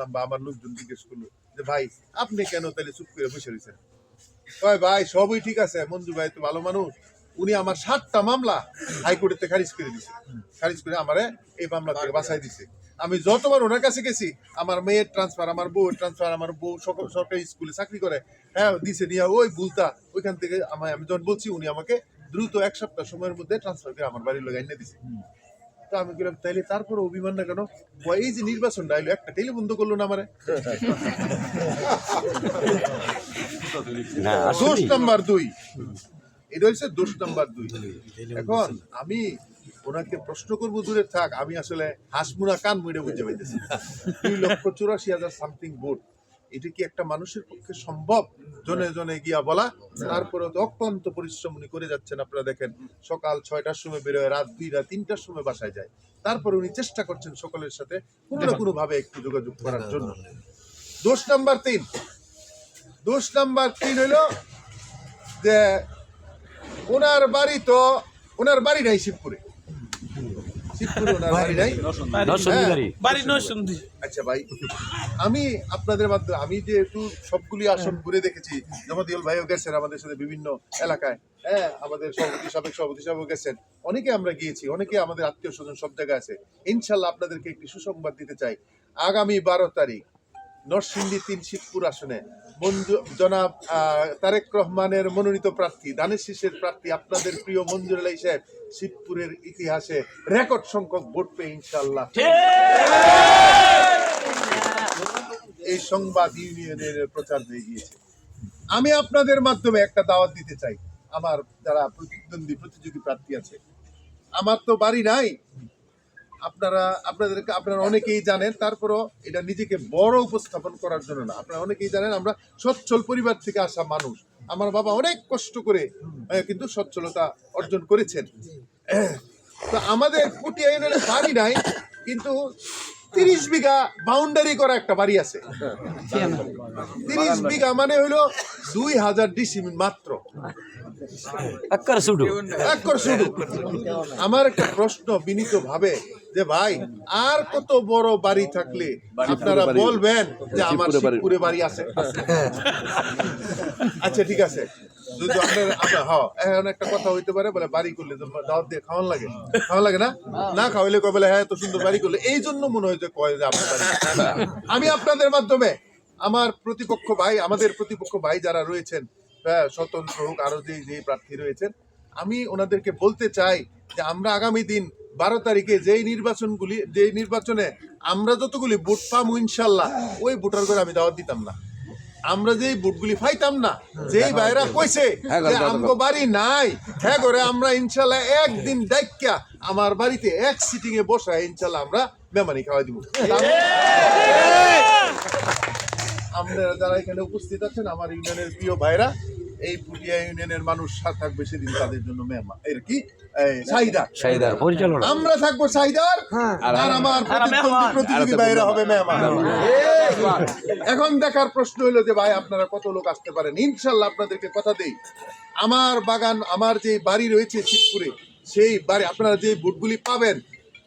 করলাম বা আমার লোকজন জিজ্ঞেস করলো যে ভাই আপনি কেন তাহলে চুপ করে বসে রয়েছেন? কয় ভাই সবই ঠিক আছে, মঞ্জু ভাই তো ভালো মানুষ, উনি আমার 7টা মামলা হাইকোর্টেতে খারিজ করে দিছে, খারিজ করে আমারে এই মামলা থেকে বাঁচাই দিছে। আমি যতবার ওনার কাছে গেছি, আমার মেয়ের ট্রান্সফার, আমার বউয়ের ট্রান্সফার, আমার বউ সরকারি স্কুলে চাকরি করে, হ্যাঁ দিছে নিয়ে ওই ভুলতা ওইখান থেকে আমি যখন বলছি উনি আমাকে দ্রুত 1 সপ্তাহ সময়ের মধ্যে ট্রান্সফার করে আমার বাড়ির লোক এনে দিছে। তো আমি বললাম তাইলে তারপরে অভিমান না কেন? এই যে নির্বাচনটা আইলো, একটা টেলি বন্ধ করলো না আমারে। দোষ নাম্বার 2, এটা হচ্ছে দোষ নাম্বার 2। এখন আমি ওনাকে প্রশ্ন করবো দূরে থাক, আমি আসলে হাসমুনা কান মুড়ে বুঝে পাইতেছি 2,84,000 সামথিং ভোট, এটা কি একটা মানুষের পক্ষে সম্ভব জনে জনে গিয়া বলা? তারপরে তো অক্লান্ত পরিশ্রম উনি করে যাচ্ছেন। আপনারা দেখেন সকাল 6টার সময় বেরোয়, রাত 2টা 3টার সময় বাসায় যায়, তারপরে উনি চেষ্টা করছেন সকলের সাথে কোনো না কোনো ভাবে একটু যোগাযোগ করার জন্য। দোষ নাম্বার 3, দোষ নাম্বার 3 হলো যে ওনার বাড়ি নাই শিবপুরে। ওনার বাড়ি নাই। আচ্ছা ভাই, আমি আপনাদের মাধ্যমে আমি যেহেতু সবগুলি আসন ঘুরে দেখেছি, জামাতিউল ভাইও গেছেন আমাদের সাথে বিভিন্ন এলাকায়, হ্যাঁ আমাদের সাবেক সভাপতি সাহেব গেছেন, অনেকে আমরা গিয়েছি, অনেকে আমাদের আত্মীয় স্বজন সব জায়গায় আছে। ইনশাল্লাহ আপনাদেরকে একটি সুসংবাদ দিতে চাই, আগামী 12 তারিখ নরসিংদী 3 শিবপুর আসনে জনাব তারেক রহমানের মনোনীত প্রার্থী, ধানের শীষের প্রার্থী, আপনাদের প্রিয় মঞ্জুর আলী সাহেব শিবপুরের ইতিহাসে রেকর্ড সংখ্যক ভোট পেয়ে ইনশাল্লাহ এই সংবাদ ইউনিয়নের প্রচার হয়ে গিয়েছে। আমি আপনাদের মাধ্যমে একটা দাওয়াত দিতে চাই, আমার যারা প্রতিযোগী প্রার্থী আছে, আমার তো বাড়ি নাই, আপনারা অনেকেই জানেন, তারপরও এটা নিজেকে বড় উপস্থাপন করার জন্য না, আপনারা অনেকেই জানেন আমরা সচ্ছল পরিবার থেকে আসা মানুষ। আমার বাবা অনেক কষ্ট করে কিন্তু সচ্ছলতা অর্জন করেছেন। তো আমাদের পুটিয়া ইউনিয়নের বাড়ি নাই, কিন্তু 30 বিঘা বাউন্ডারি করা একটা বাড়ি আছে। 30 বিঘা মানে হলো 2000 ডিসিমিল মাত্র। আমার একটা প্রশ্ন বিনীত ভাবে যে ভাই আর কত বড় বাড়ি থাকলে আপনারা বলবেন যে আমার শিবপুরে বাড়ি আছে? আচ্ছা ঠিক আছে, যদি এখন একটা কথা হইতে পারে বলে বাড়ি করলে দাওয়াত দিয়ে খাওয়ান লাগে না, না খাওয়াইলে কয় বলে হ্যাঁ এত সুন্দর বাড়ি করলে, এই জন্য মনে হয় যে কয় যে আপনার বাড়ি। আমি আপনাদের মাধ্যমে আমাদের প্রতিপক্ষ ভাই যারা রয়েছেন, স্বতন্ত্র হোক আরো যে প্রার্থী রয়েছেন, আমি ওনাদেরকে বলতে চাই যে আমরা আগামী দিন 12 তারিখে যেই নির্বাচনে আমরা যতগুলি ভোট পাবো ইনশাল্লাহ, ওই ভোটার করে আমি দাওয়াত দিতাম না। আমরা যেই ভোটগুলি পাইতাম না, যেই ভাইরা কইছে যে আমগো বাড়ি নাই, হ্যাঁ করে আমরা ইনশাল্লাহ একদিন ডাইক্কা আমার বাড়িতে এক সিটিং এ বসায় ইনশাল্লাহ আমরা মেহমানি খাওয়াই দিব। আপনারা যারা এখানে উপস্থিত আছেন আমার ইউনিয়নের প্রিয় ভাইরা, এই পুটিয়া ইউনিয়নের মানুষ থাকবে সেদিন তাদের জন্য মেহমান এর কি শাহিদার পরিচালনা, আমরা থাকবো শাহিদার, আর আমার প্রতিযোগী ভাইরা হবে মেহমান। এখন দেখার প্রশ্ন হলো যে ভাই আপনারা কত লোক আসতে পারেন। ইনশাল্লাহ আপনাদেরকে কথা দেই, আমার বাগান, আমার যে বাড়ি রয়েছে শিবপুরে, সেই বাড়ি আপনারা যে ভোটগুলি পাবেন,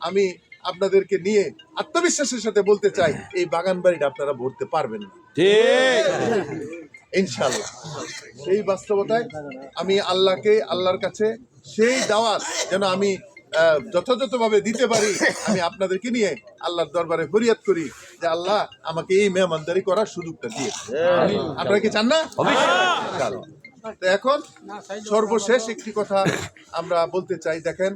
আমি আপনাদেরকে নিয়ে আত্মবিশ্বাসের সাথে বলতে চাই এই বাগান বাড়িটা আপনারা ভরতে পারবেন না, ইনশাল্লাহ। সেই বাস্তবতায় আমি আল্লাহর কাছে সেই দাওয়াত যেন আমি যথাযথভাবে দিতে পারি, আমি আপনাদেরকে নিয়ে আল্লাহর দরবারে ফরিয়াদ করি যে আল্লাহ আমাকে এই মেহমানদারি করার সুযোগটা দিয়েছে। আপনারা কি চান না? তো এখন সর্বশেষ একটি কথা আমরা বলতে চাই, দেখেন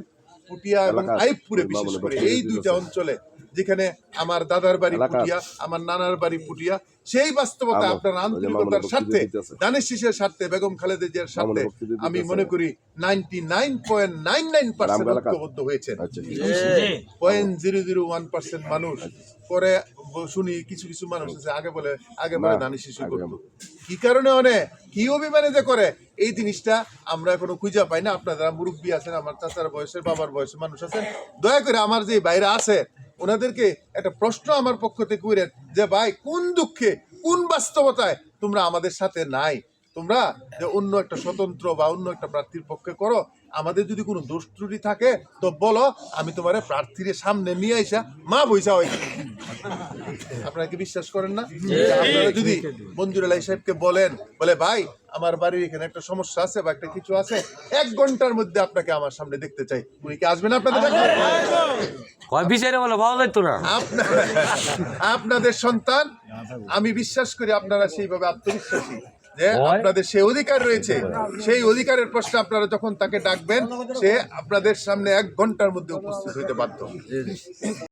পুটিয়া এবং আইবপুরে বিশেষ করে এই দুইটা অঞ্চলে যেখানে আমার দাদার বাড়ি পুটিয়া, আমার নানার বাড়ি পুটিয়া, সেই বাস্তবতা আপনার আন্তরিকতার স্বার্থে, ধানের শীষের স্বার্থে, বেগম খালেদা জিয়ার স্বার্থে আমি মনে করি 99.99% ঐক্যবদ্ধ হয়েছেন। 0.001% মানুষ পরে শুনি কিছু মানুষ আছে আগে বলে ধানের শীষ করতো, কি কারণে কি অভিমানে যে করে এই জিনিসটা আমরা এখনো খুঁজে পাই না। আপনারা মুরব্বী আছেন, আমার চাচার বয়সের, বাবার বয়সের মানুষ আছেন, দয়া করে আমার যে বাইরে আছে ওনাদেরকে একটা প্রশ্ন আমার পক্ষ থেকে করেন যে ভাই কোন দুঃখে, কোন বাস্তবতায় তোমরা আমাদের সাথে নাই, তোমরা যে অন্য একটা স্বতন্ত্র বা অন্য একটা প্রার্থীর পক্ষে করো, আমাদের যদি কোনো দোষ ত্রুটি থাকে তো বলো, আমি তোমার প্রার্থীর সামনে নিয়ে আইসা মা বইসা হয়। আপনারা কি বিশ্বাস করেন না? আপনারা যদি মঞ্জুর আলাই সাহেবকে বলেন, বলে ভাই আমার বাড়ির এখানে একটা সমস্যা আছে বা একটা কিছু আছে, 1 ঘন্টার মধ্যে আপনাকে আমার সামনে দেখতে চাই, উনি কি আসবেন আপনাদের কাছে? আপনাদের সন্তান, আমি বিশ্বাস করি আপনারা সেইভাবে আত্মবিশ্বাসী যে আপনাদের সেই অধিকার রয়েছে, সেই অধিকারের প্রশ্নে আপনারা যখন তাকে ডাকবেন, সে আপনাদের সামনে 1 ঘন্টার মধ্যে উপস্থিত হইতে বাধ্য।